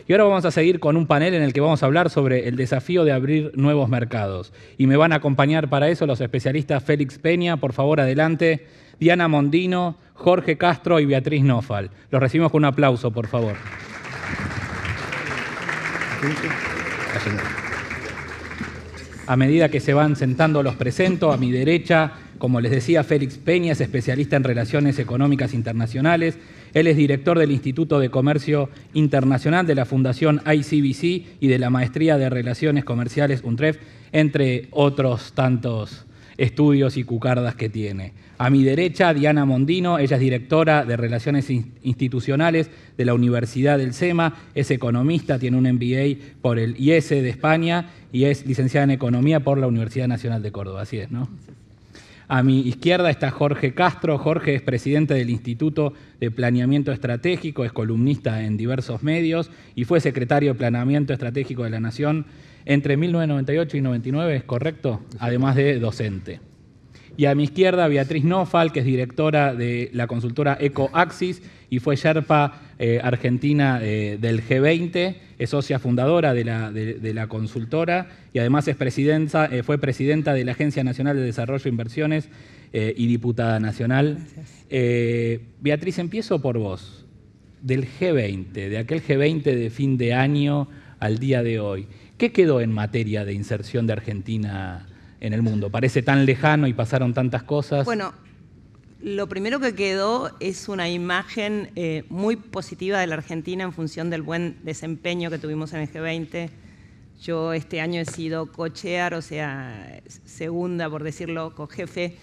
Y ahora vamos a seguir con un panel en el que vamos a hablar sobre el desafío de abrir nuevos mercados. Y me van a acompañar para eso los especialistas Félix Peña, por favor, adelante, Diana Mondino, Jorge Castro y Beatriz Nofal. Los recibimos con un aplauso, por favor. A medida que se van sentando los presento, a mi derecha, como les decía, Félix Peña es especialista en relaciones económicas internacionales. Él es director del Instituto de Comercio Internacional de la Fundación ICBC y de la Maestría de Relaciones Comerciales UNTREF, entre otros tantos estudios y cucardas que tiene. A mi derecha, Diana Mondino, ella es directora de Relaciones Institucionales de la Universidad del SEMA, es economista, tiene un MBA por el IES de España y es licenciada en Economía por la Universidad Nacional de Córdoba. Así es, ¿no? A mi izquierda está Jorge Castro. Jorge es presidente del Instituto de Planeamiento Estratégico, es columnista en diversos medios y fue secretario de Planeamiento Estratégico de la Nación entre 1998 y 1999, ¿es correcto? Además de docente. Y a mi izquierda, Beatriz Nofal, que es directora de la consultora EcoAxis y fue Sherpa argentina del G20, es socia fundadora de la consultora y además es fue presidenta de la Agencia Nacional de Desarrollo e Inversiones y diputada nacional. Beatriz, empiezo por vos. Del G20, de aquel G20 de fin de año al día de hoy, ¿qué quedó en materia de inserción de Argentina en el mundo? Parece tan lejano y pasaron tantas cosas. Bueno, lo primero que quedó es una imagen muy positiva de la Argentina en función del buen desempeño que tuvimos en el G20. Yo este año he sido co-chair, o sea, segunda, por decirlo, co-jefe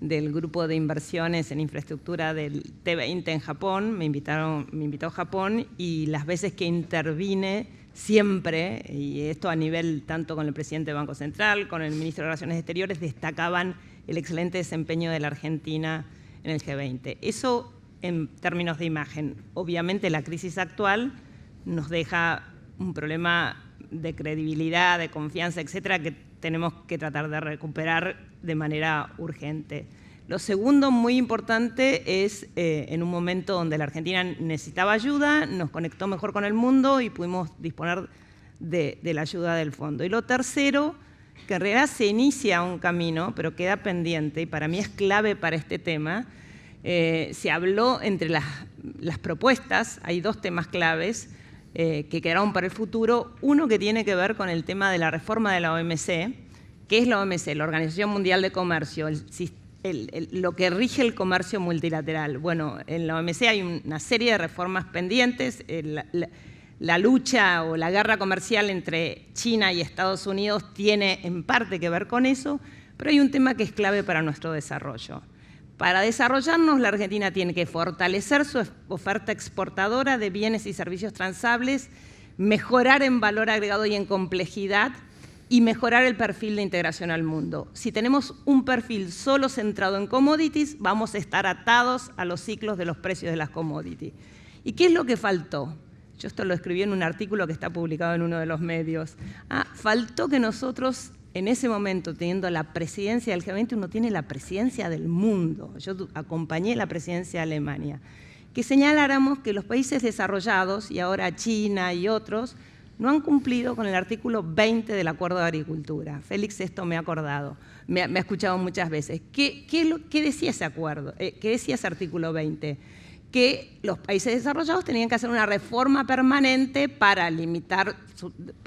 del grupo de inversiones en infraestructura del T20 en Japón. Me invitó Japón y las veces que intervine siempre, y esto a nivel tanto con el presidente del Banco Central, con el ministro de Relaciones Exteriores, destacaban el excelente desempeño de la Argentina en el G20. Eso en términos de imagen. Obviamente la crisis actual nos deja un problema de credibilidad, de confianza, etcétera, que tenemos que tratar de recuperar de manera urgente. Lo segundo muy importante es, en un momento donde la Argentina necesitaba ayuda, nos conectó mejor con el mundo y pudimos disponer de la ayuda del fondo. Y lo tercero, que en realidad se inicia un camino, pero queda pendiente, y para mí es clave para este tema. Se habló entre las propuestas, hay dos temas claves que quedaron para el futuro. Uno que tiene que ver con el tema de la reforma de la OMC. ¿Qué es la OMC? La Organización Mundial de Comercio, lo que rige el comercio multilateral. Bueno, en la OMC hay una serie de reformas pendientes. La lucha o la guerra comercial entre China y Estados Unidos tiene en parte que ver con eso, pero hay un tema que es clave para nuestro desarrollo. Para desarrollarnos, la Argentina tiene que fortalecer su oferta exportadora de bienes y servicios transables, mejorar en valor agregado y en complejidad, y mejorar el perfil de integración al mundo. Si tenemos un perfil solo centrado en commodities, vamos a estar atados a los ciclos de los precios de las commodities. ¿Y qué es lo que faltó? Yo esto lo escribí en un artículo que está publicado en uno de los medios. Faltó que nosotros, en ese momento, teniendo la presidencia del G20, uno tiene la presidencia del mundo. Yo acompañé la presidencia de Alemania. Que señaláramos que los países desarrollados, y ahora China y otros, no han cumplido con el artículo 20 del Acuerdo de Agricultura. Félix esto me ha acordado, me ha escuchado muchas veces. ¿Qué decía ese acuerdo? ¿Qué decía ese artículo 20? Que los países desarrollados tenían que hacer una reforma permanente para limitar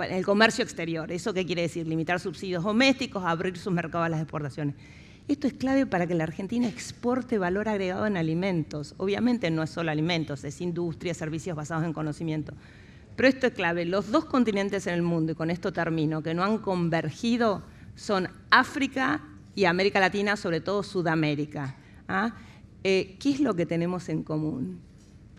el comercio exterior. ¿Eso qué quiere decir? Limitar subsidios domésticos, abrir sus mercados a las exportaciones. Esto es clave para que la Argentina exporte valor agregado en alimentos. Obviamente no es solo alimentos, es industria, servicios basados en conocimiento. Pero esto es clave. Los dos continentes en el mundo, y con esto termino, que no han convergido son África y América Latina, sobre todo Sudamérica. ¿Qué es lo que tenemos en común?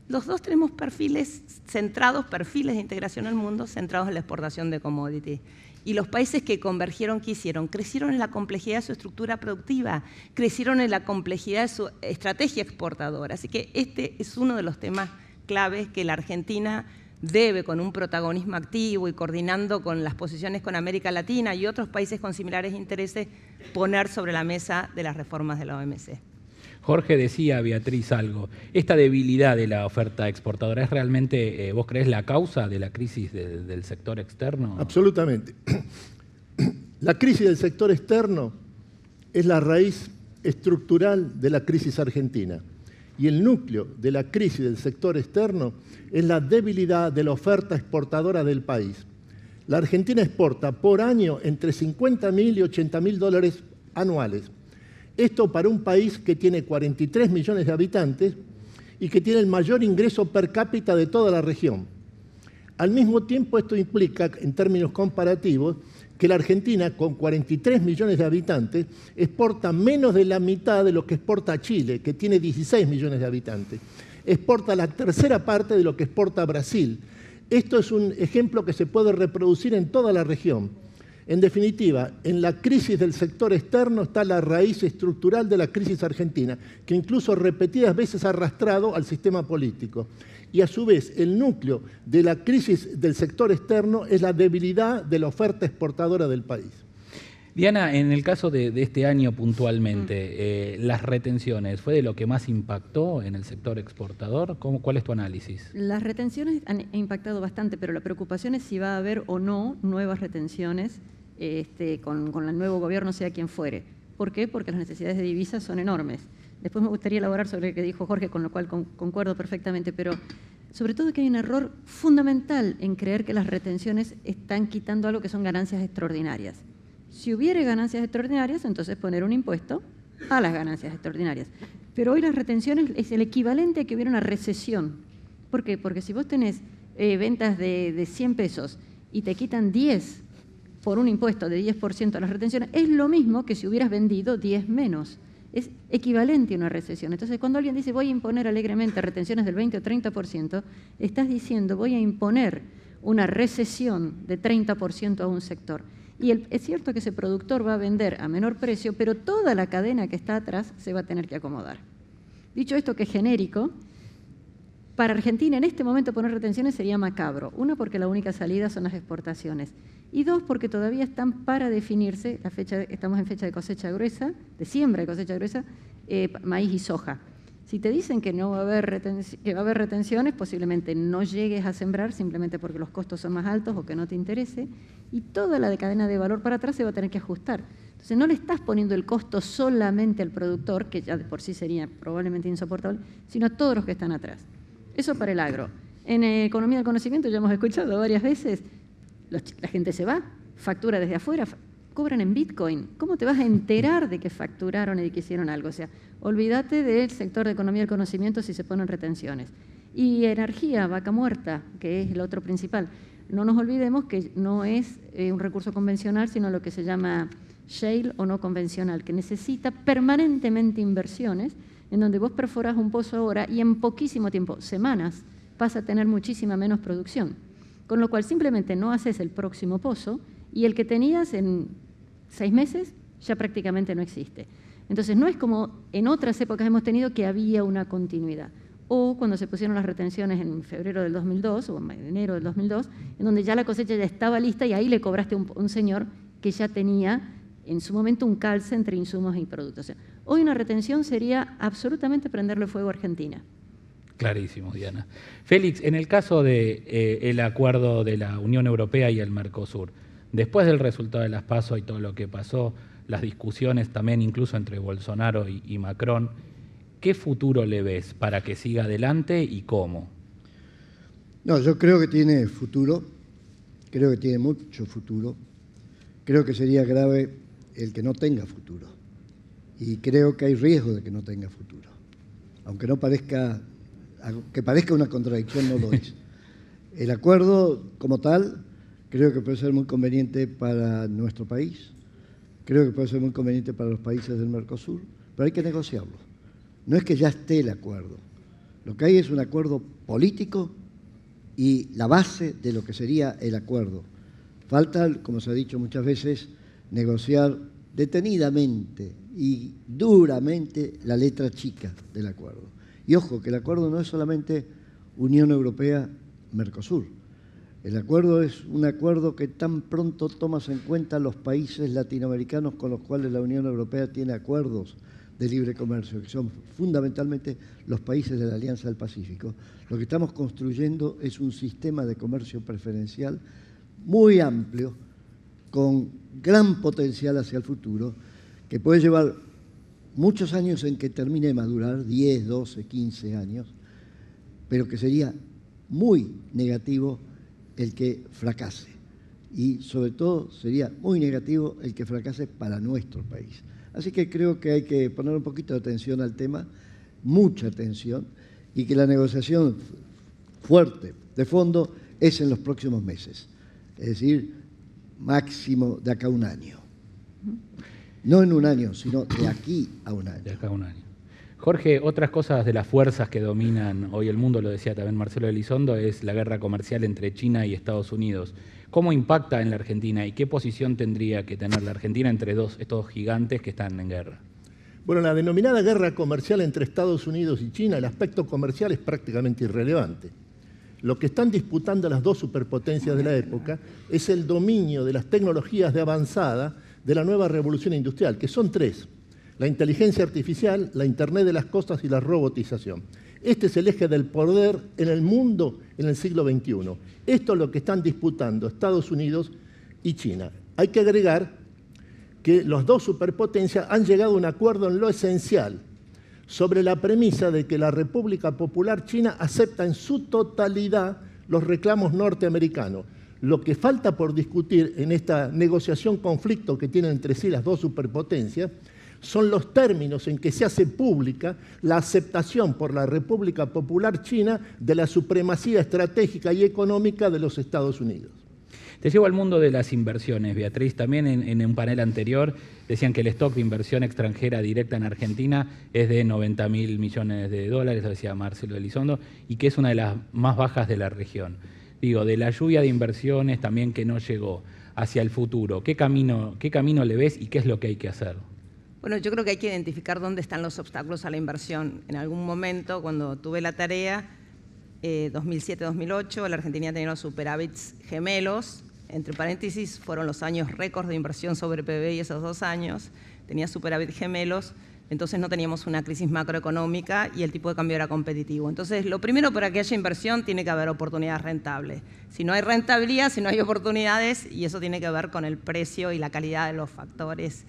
Los dos tenemos perfiles de integración al mundo centrados en la exportación de commodities. Y los países que convergieron, ¿qué hicieron? Crecieron en la complejidad de su estructura productiva, crecieron en la complejidad de su estrategia exportadora. Así que este es uno de los temas claves que la Argentina debe, con un protagonismo activo y coordinando con las posiciones con América Latina y otros países con similares intereses, poner sobre la mesa de las reformas de la OMC. Jorge decía, Beatriz, algo. Esta debilidad de la oferta exportadora, ¿es realmente, vos creés, la causa de la crisis del sector externo? Absolutamente. La crisis del sector externo es la raíz estructural de la crisis argentina. Y el núcleo de la crisis del sector externo es la debilidad de la oferta exportadora del país. La Argentina exporta por año entre 50.000 y 80.000 dólares anuales. Esto para un país que tiene 43 millones de habitantes y que tiene el mayor ingreso per cápita de toda la región. Al mismo tiempo, esto implica, en términos comparativos, que la Argentina, con 43 millones de habitantes, exporta menos de la mitad de lo que exporta Chile, que tiene 16 millones de habitantes. Exporta la tercera parte de lo que exporta Brasil. Esto es un ejemplo que se puede reproducir en toda la región. En definitiva, en la crisis del sector externo está la raíz estructural de la crisis argentina, que incluso repetidas veces ha arrastrado al sistema político. Y a su vez, el núcleo de la crisis del sector externo es la debilidad de la oferta exportadora del país. Diana, en el caso de este año puntualmente, las retenciones, ¿fue de lo que más impactó en el sector exportador? ¿Cuál es tu análisis? Las retenciones han impactado bastante, pero la preocupación es si va a haber o no nuevas retenciones con el nuevo gobierno, sea quien fuere. ¿Por qué? Porque las necesidades de divisas son enormes. Después me gustaría elaborar sobre lo que dijo Jorge, con lo cual concuerdo perfectamente, pero sobre todo que hay un error fundamental en creer que las retenciones están quitando algo que son ganancias extraordinarias. Si hubiera ganancias extraordinarias, entonces poner un impuesto a las ganancias extraordinarias. Pero hoy las retenciones es el equivalente a que hubiera una recesión. ¿Por qué? Porque si vos tenés ventas de 100 pesos y te quitan 10 por un impuesto de 10% a las retenciones, es lo mismo que si hubieras vendido 10 menos. Es equivalente a una recesión. Entonces, cuando alguien dice voy a imponer alegremente retenciones del 20 o 30%, estás diciendo voy a imponer una recesión de 30% a un sector. Y es cierto que ese productor va a vender a menor precio, pero toda la cadena que está atrás se va a tener que acomodar. Dicho esto, que es genérico, para Argentina en este momento poner retenciones sería macabro. Una, porque la única salida son las exportaciones. Y dos, porque todavía están para definirse, estamos en fecha de cosecha gruesa, de siembra de cosecha gruesa, maíz y soja. Si te dicen que no va a haber retenciones, posiblemente no llegues a sembrar simplemente porque los costos son más altos o que no te interese, y toda la cadena de valor para atrás se va a tener que ajustar. Entonces no le estás poniendo el costo solamente al productor, que ya de por sí sería probablemente insoportable, sino a todos los que están atrás. Eso para el agro. En economía del conocimiento ya hemos escuchado varias veces, la gente se va, factura desde afuera, cobran en Bitcoin. ¿Cómo te vas a enterar de que facturaron y de que hicieron algo? O sea, olvídate del sector de economía del conocimiento si se ponen retenciones. Y energía, vaca muerta, que es el otro principal. No nos olvidemos que no es un recurso convencional, sino lo que se llama shale o no convencional, que necesita permanentemente inversiones, en donde vos perforás un pozo ahora y en poquísimo tiempo, semanas, vas a tener muchísima menos producción. Con lo cual simplemente no haces el próximo pozo y el que tenías en 6 meses ya prácticamente no existe. Entonces no es como en otras épocas hemos tenido que había una continuidad. O cuando se pusieron las retenciones en febrero del 2002 o en enero del 2002, en donde ya la cosecha ya estaba lista y ahí le cobraste a un señor que ya tenía en su momento un calce entre insumos y productos. O sea, hoy una retención sería absolutamente prenderle fuego a Argentina. Clarísimo, Diana. Félix, en el caso del acuerdo de la Unión Europea y el Mercosur, después del resultado de las PASO y todo lo que pasó, las discusiones también incluso entre Bolsonaro y Macron, ¿qué futuro le ves para que siga adelante y cómo? No, yo creo que tiene futuro, creo que tiene mucho futuro, creo que sería grave el que no tenga futuro y creo que hay riesgo de que no tenga futuro, aunque parezca una contradicción, no lo es. El acuerdo como tal creo que puede ser muy conveniente para nuestro país, creo que puede ser muy conveniente para los países del Mercosur, pero hay que negociarlo. No es que ya esté el acuerdo, lo que hay es un acuerdo político y la base de lo que sería el acuerdo. Falta, como se ha dicho muchas veces, negociar detenidamente y duramente la letra chica del acuerdo. Y ojo, que el acuerdo no es solamente Unión Europea-Mercosur. El acuerdo es un acuerdo que tan pronto tomas en cuenta los países latinoamericanos con los cuales la Unión Europea tiene acuerdos de libre comercio, que son fundamentalmente los países de la Alianza del Pacífico, lo que estamos construyendo es un sistema de comercio preferencial muy amplio, con gran potencial hacia el futuro, que puede llevar muchos años en que termine de madurar, 10, 12, 15 años, pero que sería muy negativo el que fracase. Y sobre todo sería muy negativo el que fracase para nuestro país. Así que creo que hay que poner un poquito de atención al tema, mucha atención, y que la negociación fuerte, de fondo, es en los próximos meses. Es decir, máximo de acá a un año. No en un año, sino de aquí a un año. De acá a un año. Jorge, otras cosas de las fuerzas que dominan hoy el mundo, lo decía también Marcelo Elizondo, es la guerra comercial entre China y Estados Unidos. ¿Cómo impacta en la Argentina y qué posición tendría que tener la Argentina entre estos gigantes que están en guerra? Bueno, la denominada guerra comercial entre Estados Unidos y China, el aspecto comercial es prácticamente irrelevante. Lo que están disputando las dos superpotencias de la época es el dominio de las tecnologías de avanzada de la nueva revolución industrial, que son tres: la inteligencia artificial, la Internet de las cosas y la robotización. Este es el eje del poder en el mundo en el siglo XXI. Esto es lo que están disputando Estados Unidos y China. Hay que agregar que las dos superpotencias han llegado a un acuerdo en lo esencial sobre la premisa de que la República Popular China acepta en su totalidad los reclamos norteamericanos. Lo que falta por discutir en esta negociación conflicto que tienen entre sí las dos superpotencias son los términos en que se hace pública la aceptación por la República Popular China de la supremacía estratégica y económica de los Estados Unidos. Te llevo al mundo de las inversiones, Beatriz. También en un panel anterior decían que el stock de inversión extranjera directa en Argentina es de 90.000 millones de dólares, lo decía Marcelo Elizondo, y que es una de las más bajas de la región. Digo, de la lluvia de inversiones también que no llegó hacia el futuro, ¿qué camino le ves y qué es lo que hay que hacer? Bueno, yo creo que hay que identificar dónde están los obstáculos a la inversión. En algún momento, cuando tuve la tarea, 2007-2008, la Argentina tenía los superávits gemelos. Entre paréntesis, fueron los años récord de inversión sobre PBI esos 2 años. Tenía superávit gemelos, entonces no teníamos una crisis macroeconómica y el tipo de cambio era competitivo. Entonces, lo primero, para que haya inversión, tiene que haber oportunidades rentables. Si no hay rentabilidad, si no hay oportunidades, y eso tiene que ver con el precio y la calidad de los factores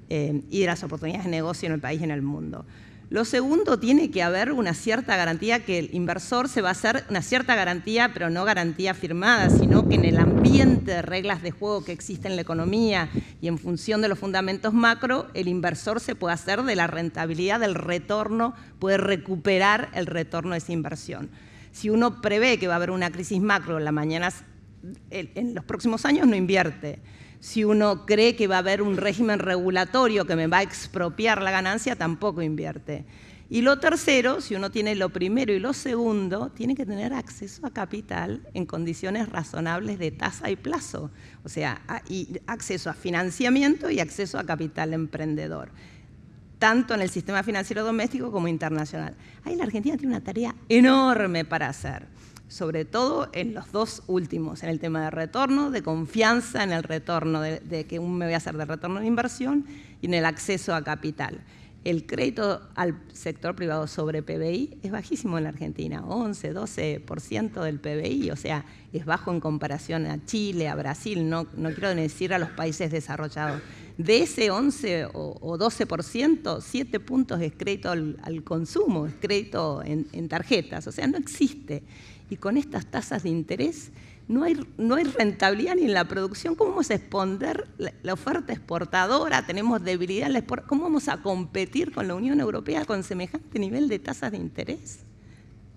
y de las oportunidades de negocio en el país y en el mundo. Lo segundo, tiene que haber una cierta garantía que el inversor se va a hacer, una cierta garantía, pero no garantía firmada, sino que en el ambiente de reglas de juego que existe en la economía y en función de los fundamentos macro, el inversor se puede hacer de la rentabilidad, del retorno, puede recuperar el retorno de esa inversión. Si uno prevé que va a haber una crisis macro en los próximos años, no invierte. Si uno cree que va a haber un régimen regulatorio que me va a expropiar la ganancia, tampoco invierte. Y lo tercero, si uno tiene lo primero y lo segundo, tiene que tener acceso a capital en condiciones razonables de tasa y plazo. O sea, y acceso a financiamiento y acceso a capital emprendedor, tanto en el sistema financiero doméstico como internacional. Ahí la Argentina tiene una tarea enorme para hacer, sobre todo en los dos últimos, en el tema de retorno, de confianza en el retorno, de que me voy a hacer de retorno de inversión y en el acceso a capital. El crédito al sector privado sobre PBI es bajísimo en la Argentina, 11, 12% del PBI, o sea, es bajo en comparación a Chile, a Brasil, no quiero decir a los países desarrollados. De ese 11 o 12%, 7 puntos es crédito al consumo, es crédito en tarjetas, o sea, no existe. Y con estas tasas de interés no hay rentabilidad ni en la producción. ¿Cómo vamos a exponer la oferta exportadora? Tenemos debilidad en la exportación. ¿Cómo vamos a competir con la Unión Europea con semejante nivel de tasas de interés?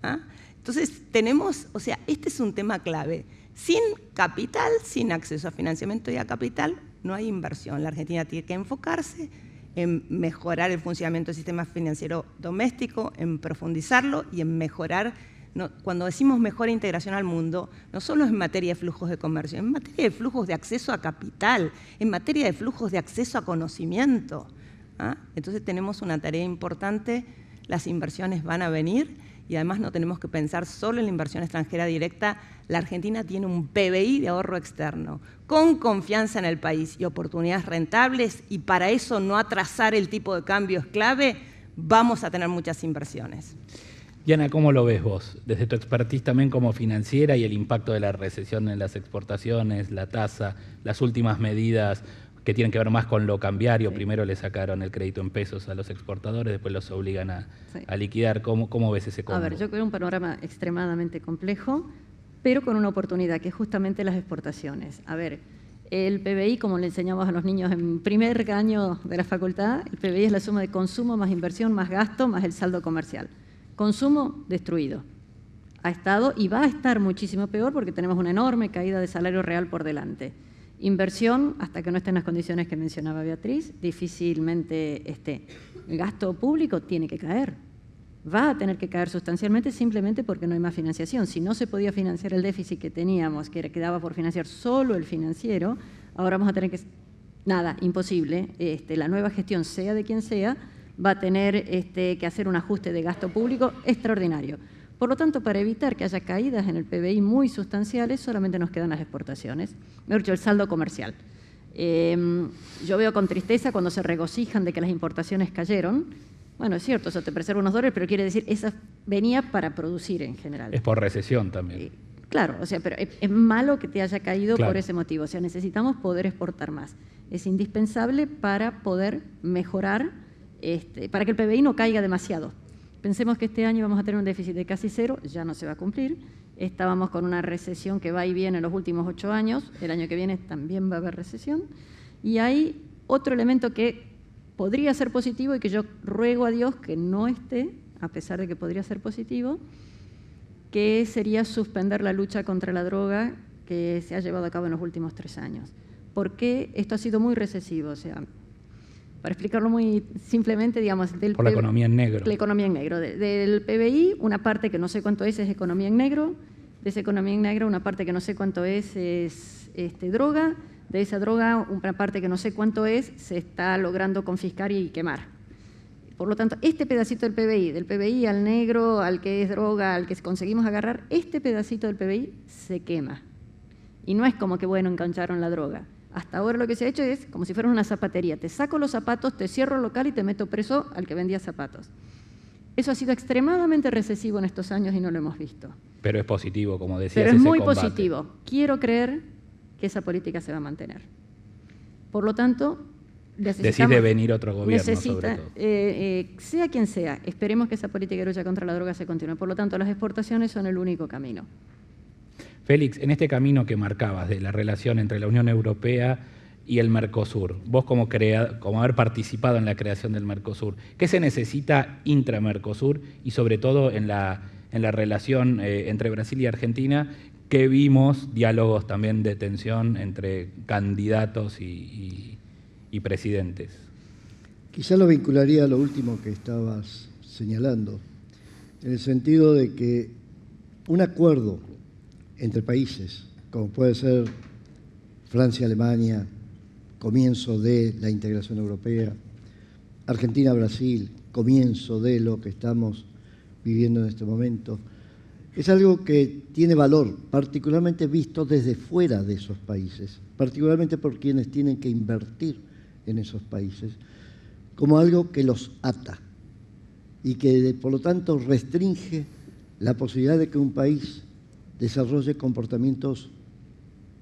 ¿Ah? Entonces tenemos, o sea, este es un tema clave. Sin capital, sin acceso a financiamiento y a capital, no hay inversión. La Argentina tiene que enfocarse en mejorar el funcionamiento del sistema financiero doméstico, en profundizarlo y en mejorar. Cuando decimos mejor integración al mundo, no solo en materia de flujos de comercio, en materia de flujos de acceso a capital, en materia de flujos de acceso a conocimiento. ¿Ah? Entonces tenemos una tarea importante, las inversiones van a venir y además no tenemos que pensar solo en la inversión extranjera directa. La Argentina tiene un PBI de ahorro externo, con confianza en el país y oportunidades rentables, y para eso no atrasar el tipo de cambio es clave. Vamos a tener muchas inversiones. Diana, ¿cómo lo ves vos? Desde tu expertise también como financiera y el impacto de la recesión en las exportaciones, la tasa, las últimas medidas que tienen que ver más con lo cambiario. Sí. Primero le sacaron el crédito en pesos a los exportadores, después los obligan a liquidar. ¿Cómo ves ese combo? A ver, yo creo un panorama extremadamente complejo, pero con una oportunidad, que es justamente las exportaciones. A ver, el PBI, como le enseñamos a los niños en primer año de la facultad, el PBI es la suma de consumo más inversión más gasto más el saldo comercial. Consumo destruido. Ha estado y va a estar muchísimo peor porque tenemos una enorme caída de salario real por delante. Inversión, hasta que no estén las condiciones que mencionaba Beatriz, difícilmente esté. El gasto público tiene que caer. Va a tener que caer sustancialmente simplemente porque no hay más financiación. Si no se podía financiar el déficit que teníamos, que quedaba por financiar solo el financiero, ahora vamos a tener que... Nada, imposible. La nueva gestión, sea de quien sea, va a tener que hacer un ajuste de gasto público extraordinario. Por lo tanto, para evitar que haya caídas en el PBI muy sustanciales, solamente nos quedan las exportaciones, mejor dicho, el saldo comercial. Yo veo con tristeza cuando se regocijan de que las importaciones cayeron. Bueno, es cierto, eso te preserva unos dólares, pero quiere decir, esa venía para producir en general. Es por recesión también. Claro, o sea, pero es malo que te haya caído claro. por ese motivo. O sea, necesitamos poder exportar más. Es indispensable para poder mejorar, para que el PBI no caiga demasiado. Pensemos que este año vamos a tener un déficit de casi cero, ya no se va a cumplir. Estábamos con una recesión que va y viene en los últimos 8 años, el año que viene también va a haber recesión. Y hay otro elemento que podría ser positivo y que yo ruego a Dios que no esté, a pesar de que podría ser positivo, que sería suspender la lucha contra la droga que se ha llevado a cabo en los últimos 3 años. Porque esto ha sido muy recesivo, o sea... Para explicarlo muy simplemente, digamos... Por la economía en negro. La economía en negro. Del PBI, una parte que no sé cuánto es economía en negro. De esa economía en negro, una parte que no sé cuánto es droga. De esa droga, una parte que no sé cuánto es, se está logrando confiscar y quemar. Por lo tanto, este pedacito del PBI al negro, al que es droga, al que conseguimos agarrar, este pedacito del PBI se quema. Y no es como que, bueno, engancharon la droga. Hasta ahora lo que se ha hecho es como si fuera una zapatería. Te saco los zapatos, te cierro el local y te meto preso al que vendía zapatos. Eso ha sido extremadamente recesivo en estos años y no lo hemos visto. Pero es positivo, como decías. Pero es muy combate. positivo. Quiero creer que esa política se va a mantener. Por lo tanto, decís de venir otro gobierno, sobre todo. Sea quien sea, esperemos que esa política de lucha contra la droga se continúe. Por lo tanto, las exportaciones son el único camino. Félix, en este camino que marcabas de la relación entre la Unión Europea y el Mercosur, vos como haber participado en la creación del Mercosur, ¿qué se necesita intra-Mercosur y sobre todo en la relación entre Brasil y Argentina, que vimos diálogos también de tensión entre candidatos y presidentes? Quizá lo vincularía a lo último que estabas señalando, en el sentido de que un acuerdo entre países, como puede ser Francia-Alemania, comienzo de la integración europea, Argentina-Brasil, comienzo de lo que estamos viviendo en este momento, es algo que tiene valor, particularmente visto desde fuera de esos países, particularmente por quienes tienen que invertir en esos países, como algo que los ata y que, por lo tanto, restringe la posibilidad de que un país desarrolle comportamientos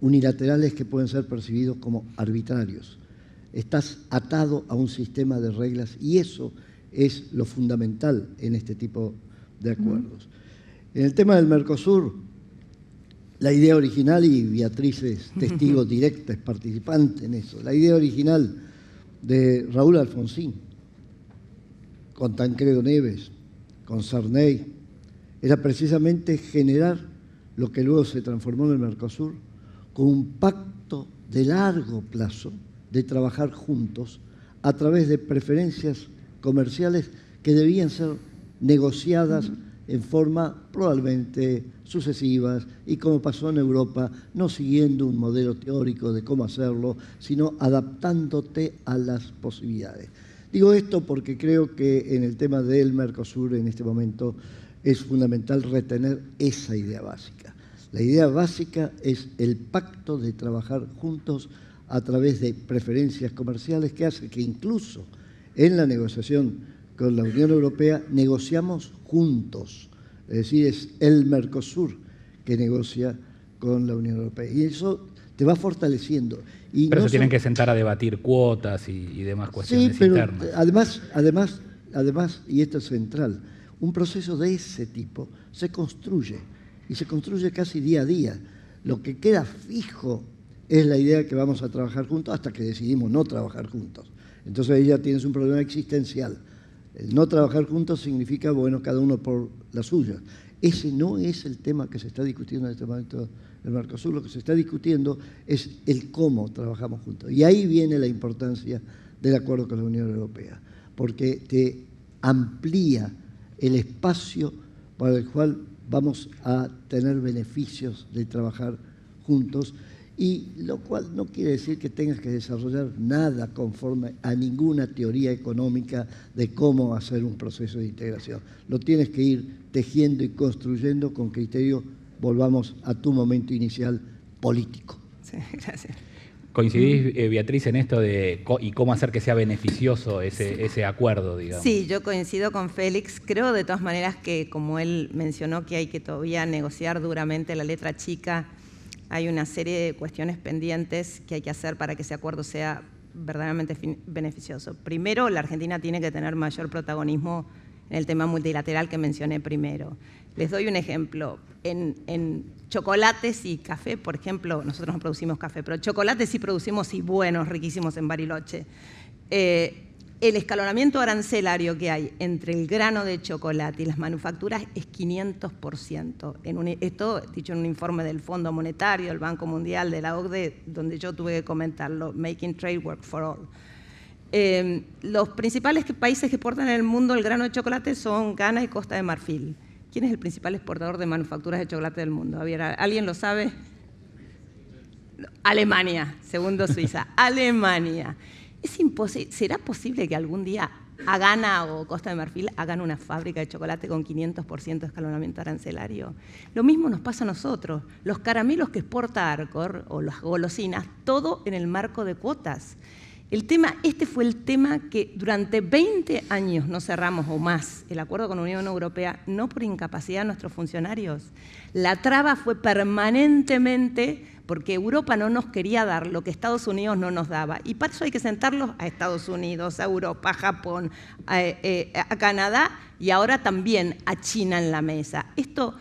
unilaterales que pueden ser percibidos como arbitrarios. Estás atado a un sistema de reglas y eso es lo fundamental en este tipo de acuerdos. En el tema del Mercosur, la idea original, y Beatriz es testigo directa, es participante en eso, la idea original de Raúl Alfonsín, con Tancredo Neves, con Sarney, era precisamente generar lo que luego se transformó en el Mercosur, con un pacto de largo plazo de trabajar juntos a través de preferencias comerciales que debían ser negociadas en forma probablemente sucesivas y como pasó en Europa, no siguiendo un modelo teórico de cómo hacerlo, sino adaptándote a las posibilidades. Digo esto porque creo que en el tema del Mercosur en este momento es fundamental retener esa idea básica. La idea básica es el pacto de trabajar juntos a través de preferencias comerciales que hace que incluso en la negociación con la Unión Europea negociamos juntos. Es decir, es el Mercosur que negocia con la Unión Europea. Y eso te va fortaleciendo. Y pero no se tienen que sentar a debatir cuotas y demás cuestiones sí, pero internas. además, y esto es central, un proceso de ese tipo se construye, y se construye casi día a día. Lo que queda fijo es la idea de que vamos a trabajar juntos hasta que decidimos no trabajar juntos. Entonces ahí ya tienes un problema existencial. El no trabajar juntos significa, bueno, cada uno por la suya. Ese no es el tema que se está discutiendo en este momento del Mercosur. Lo que se está discutiendo es el cómo trabajamos juntos. Y ahí viene la importancia del acuerdo con la Unión Europea, porque te amplía el espacio para el cual vamos a tener beneficios de trabajar juntos, y lo cual no quiere decir que tengas que desarrollar nada conforme a ninguna teoría económica de cómo hacer un proceso de integración. Lo tienes que ir tejiendo y construyendo con criterio, volvamos a tu momento inicial, político. Sí, gracias. ¿Coincidís, Beatriz, en esto de y cómo hacer que sea beneficioso ese acuerdo, digamos? Sí, yo coincido con Félix. Creo de todas maneras que, como él mencionó, que hay que todavía negociar duramente la letra chica. Hay una serie de cuestiones pendientes que hay que hacer para que ese acuerdo sea verdaderamente beneficioso. Primero, la Argentina tiene que tener mayor protagonismo en el tema multilateral que mencioné primero. Les doy un ejemplo. En chocolates y café, por ejemplo, nosotros no producimos café, pero chocolates sí producimos, y buenos, riquísimos en Bariloche. El escalonamiento arancelario que hay entre el grano de chocolate y las manufacturas es 500%. Esto dicho en un informe del Fondo Monetario, del Banco Mundial, de la OCDE, donde yo tuve que comentarlo, Making Trade Work for All. Los principales países que exportan en el mundo el grano de chocolate son Ghana y Costa de Marfil. ¿Quién es el principal exportador de manufacturas de chocolate del mundo? ¿Alguien lo sabe? Alemania, segundo Suiza. Alemania. Es imposible. ¿Será posible que algún día a Ghana o Costa de Marfil hagan una fábrica de chocolate con 500% de escalonamiento arancelario? Lo mismo nos pasa a nosotros. Los caramelos que exporta Arcor o las golosinas, todo en el marco de cuotas. Este fue el tema que durante 20 años no cerramos o más el acuerdo con la Unión Europea, no por incapacidad de nuestros funcionarios. La traba fue permanentemente porque Europa no nos quería dar lo que Estados Unidos no nos daba. Y para eso hay que sentarlos a Estados Unidos, a Europa, a Japón, a Canadá y ahora también a China en la mesa. Esto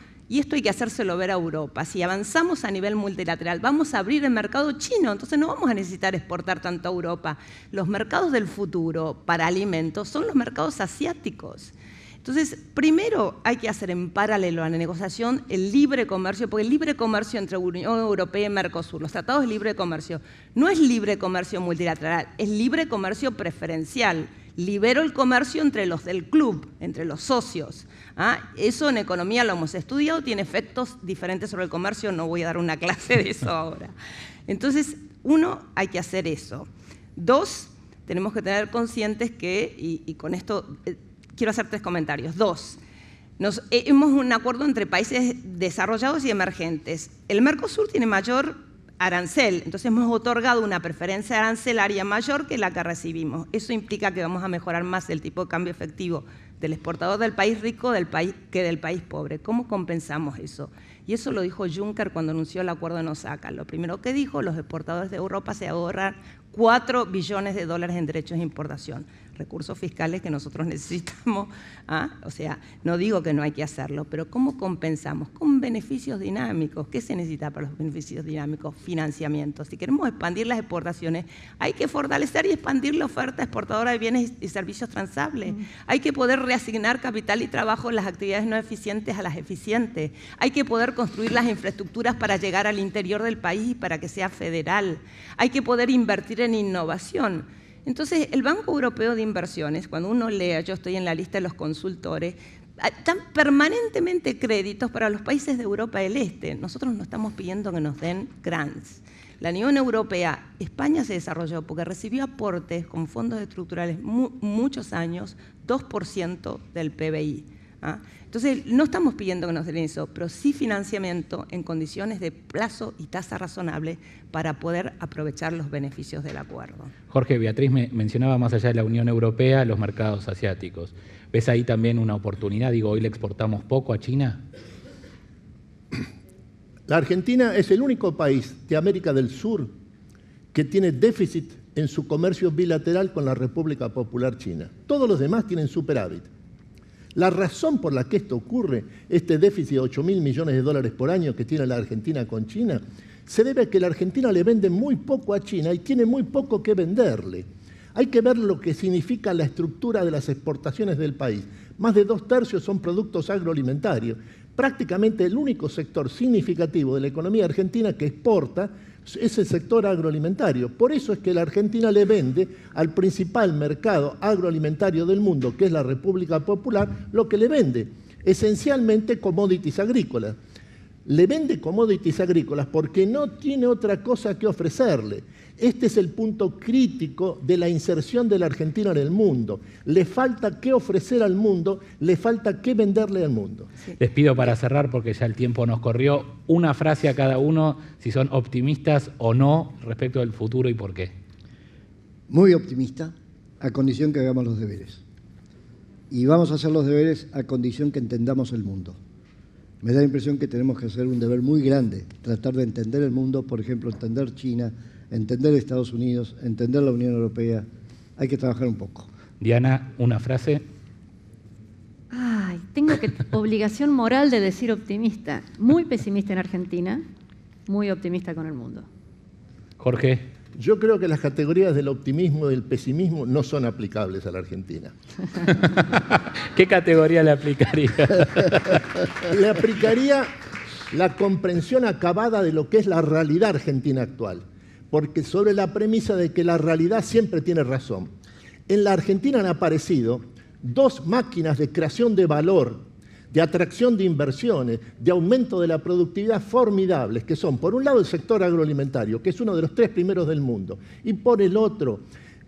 hay que hacérselo ver a Europa. Si avanzamos a nivel multilateral, vamos a abrir el mercado chino, entonces no vamos a necesitar exportar tanto a Europa. Los mercados del futuro para alimentos son los mercados asiáticos. Entonces, primero hay que hacer en paralelo a la negociación el libre comercio, porque el libre comercio entre Unión Europea y Mercosur, los tratados de libre comercio, no es libre comercio multilateral, es libre comercio preferencial. Libero el comercio entre los del club, entre los socios. Eso en economía lo hemos estudiado, tiene efectos diferentes sobre el comercio, no voy a dar una clase de eso ahora. Entonces, uno, hay que hacer eso. Dos, tenemos que tener conscientes que, y con esto quiero hacer 3 comentarios. 2, hemos un acuerdo entre países desarrollados y emergentes. El Mercosur tiene mayor arancel, entonces hemos otorgado una preferencia arancelaria mayor que la que recibimos. Eso implica que vamos a mejorar más el tipo de cambio efectivo del exportador del país rico que del país pobre. ¿Cómo compensamos eso? Y eso lo dijo Juncker cuando anunció el acuerdo en Osaka. Lo primero que dijo, los exportadores de Europa se ahorran $4 billones en derechos de importación. Recursos fiscales que nosotros necesitamos. O sea, no digo que no hay que hacerlo, pero ¿cómo compensamos? Con beneficios dinámicos. ¿Qué se necesita para los beneficios dinámicos? Financiamiento. Si queremos expandir las exportaciones, hay que fortalecer y expandir la oferta exportadora de bienes y servicios transables. Hay que poder reasignar capital y trabajo en las actividades no eficientes a las eficientes. Hay que poder construir las infraestructuras para llegar al interior del país y para que sea federal. Hay que poder invertir en innovación. Entonces, el Banco Europeo de Inversiones, cuando uno lea, yo estoy en la lista de los consultores, dan permanentemente créditos para los países de Europa del Este. Nosotros no estamos pidiendo que nos den grants. La Unión Europea, España se desarrolló porque recibió aportes con fondos estructurales muchos años, 2% del PBI. ¿Ah? Entonces, no estamos pidiendo que nos den eso, pero sí financiamiento en condiciones de plazo y tasa razonable para poder aprovechar los beneficios del acuerdo. Jorge, Beatriz mencionaba más allá de la Unión Europea los mercados asiáticos. ¿Ves ahí también una oportunidad? Digo, hoy le exportamos poco a China. La Argentina es el único país de América del Sur que tiene déficit en su comercio bilateral con la República Popular China. Todos los demás tienen superávit. La razón por la que esto ocurre, este déficit de 8.000 millones de dólares por año que tiene la Argentina con China, se debe a que la Argentina le vende muy poco a China y tiene muy poco que venderle. Hay que ver lo que significa la estructura de las exportaciones del país. Más de 2/3 son productos agroalimentarios. Prácticamente el único sector significativo de la economía argentina que exporta es el sector agroalimentario. Por eso es que la Argentina le vende al principal mercado agroalimentario del mundo, que es la República Popular, lo que le vende, esencialmente commodities agrícolas. Le vende commodities agrícolas porque no tiene otra cosa que ofrecerle. Este es el punto crítico de la inserción de la Argentina en el mundo. Le falta qué ofrecer al mundo, le falta qué venderle al mundo. Les pido para cerrar, porque ya el tiempo nos corrió, una frase a cada uno, si son optimistas o no respecto del futuro y por qué. Muy optimista, a condición que hagamos los deberes. Y vamos a hacer los deberes a condición que entendamos el mundo. Me da la impresión que tenemos que hacer un deber muy grande, tratar de entender el mundo, por ejemplo, entender China, entender Estados Unidos, entender la Unión Europea. Hay que trabajar un poco. Diana, una frase. Ay, tengo obligación moral de decir optimista. Muy pesimista en Argentina, muy optimista con el mundo. Jorge. Yo creo que las categorías del optimismo y del pesimismo no son aplicables a la Argentina. ¿Qué categoría le aplicaría? Le aplicaría la comprensión acabada de lo que es la realidad argentina actual, porque sobre la premisa de que la realidad siempre tiene razón. En la Argentina han aparecido dos máquinas de creación de valor, de atracción de inversiones, de aumento de la productividad formidables, que son, por un lado, el sector agroalimentario, que es uno de los 3 primeros del mundo, y por el otro,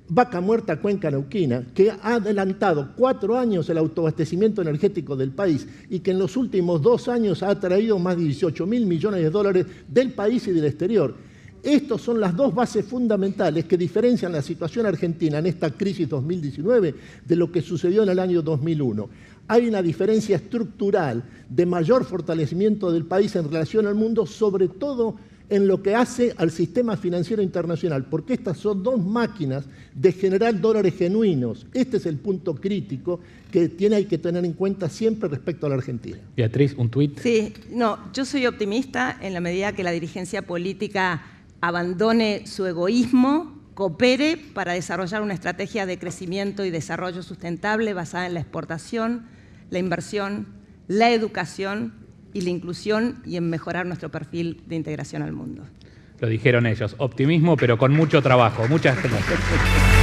Vaca Muerta, Cuenca Neuquina, que ha adelantado 4 años el autoabastecimiento energético del país y que en los últimos 2 años ha traído más de 18.000 millones de dólares del país y del exterior. Estas son las dos bases fundamentales que diferencian la situación argentina en esta crisis 2019 de lo que sucedió en el año 2001. Hay una diferencia estructural de mayor fortalecimiento del país en relación al mundo, sobre todo en lo que hace al sistema financiero internacional, porque estas son dos máquinas de generar dólares genuinos. Este es el punto crítico que hay que tener en cuenta siempre respecto a la Argentina. Beatriz, un tuit. Sí, no, yo soy optimista en la medida que la dirigencia política abandone su egoísmo, coopere para desarrollar una estrategia de crecimiento y desarrollo sustentable basada en la exportación, la inversión, la educación y la inclusión y en mejorar nuestro perfil de integración al mundo. Lo dijeron ellos, optimismo pero con mucho trabajo. Muchas gracias.